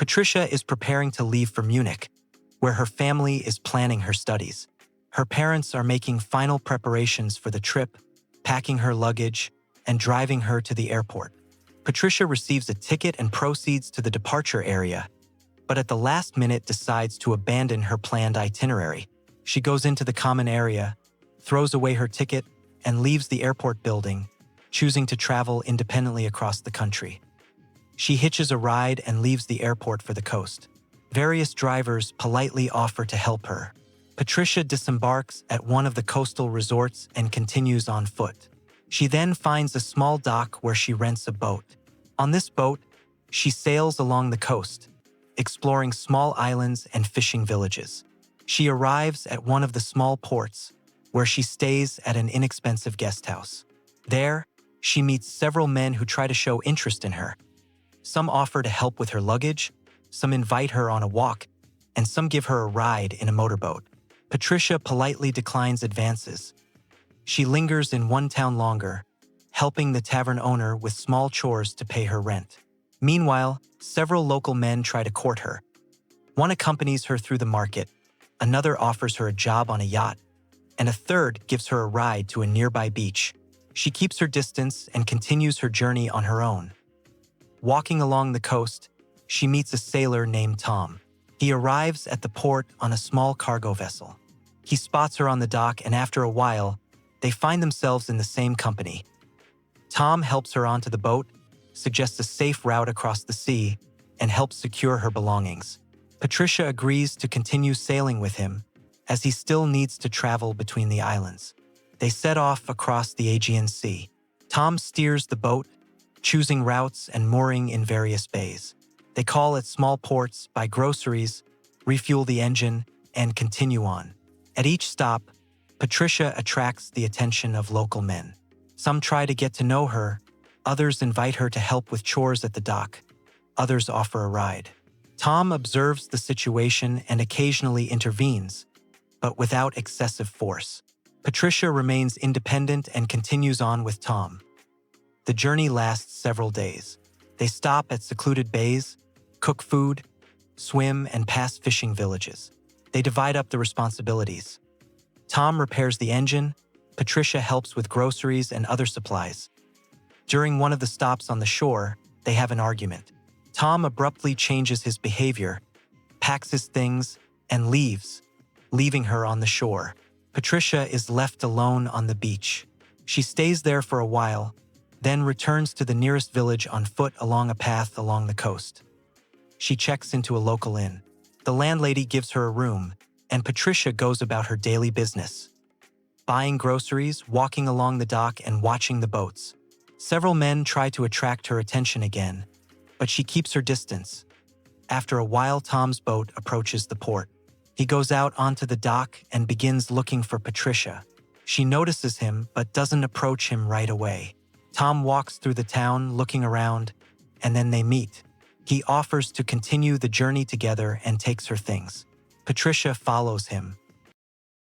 Patricia is preparing to leave for Munich, where her family is planning her studies. Her parents are making final preparations for the trip, packing her luggage, and driving her to the airport. Patricia receives a ticket and proceeds to the departure area, but at the last minute decides to abandon her planned itinerary. She goes into the common area, throws away her ticket, and leaves the airport building, choosing to travel independently across the country. She hitches a ride and leaves the airport for the coast. Various drivers politely offer to help her. Patricia disembarks at one of the coastal resorts and continues on foot. She then finds a small dock where she rents a boat. On this boat, she sails along the coast, exploring small islands and fishing villages. She arrives at one of the small ports, where she stays at an inexpensive guest house. There, she meets several men who try to show interest in her. Some offer to help with her luggage, some invite her on a walk, and some give her a ride in a motorboat. Patricia politely declines advances. She lingers in one town longer, helping the tavern owner with small chores to pay her rent. Meanwhile, several local men try to court her. One accompanies her through the market, another offers her a job on a yacht, and a third gives her a ride to a nearby beach. She keeps her distance and continues her journey on her own. Walking along the coast, she meets a sailor named Tom. He arrives at the port on a small cargo vessel. He spots her on the dock, and after a while, they find themselves in the same company. Tom helps her onto the boat, suggests a safe route across the sea, and helps secure her belongings. Patricia agrees to continue sailing with him, as he still needs to travel between the islands. They set off across the Aegean Sea. Tom steers the boat, choosing routes and mooring in various bays. They call at small ports, buy groceries, refuel the engine, and continue on. At each stop, Patricia attracts the attention of local men. Some try to get to know her, others invite her to help with chores at the dock, others offer a ride. Tom observes the situation and occasionally intervenes, but without excessive force. Patricia remains independent and continues on with Tom. The journey lasts several days. They stop at secluded bays, cook food, swim, and pass fishing villages. They divide up the responsibilities. Tom repairs the engine, Patricia helps with groceries and other supplies. During one of the stops on the shore, they have an argument. Tom abruptly changes his behavior, packs his things, and leaves, leaving her on the shore. Patricia is left alone on the beach. She stays there for a while, then returns to the nearest village on foot along a path along the coast. She checks into a local inn. The landlady gives her a room, and Patricia goes about her daily business, buying groceries, walking along the dock, and watching the boats. Several men try to attract her attention again, but she keeps her distance. After a while, Tom's boat approaches the port. He goes out onto the dock and begins looking for Patricia. She notices him but doesn't approach him right away. Tom walks through the town looking around, and then they meet. He offers to continue the journey together and takes her things. Patricia follows him,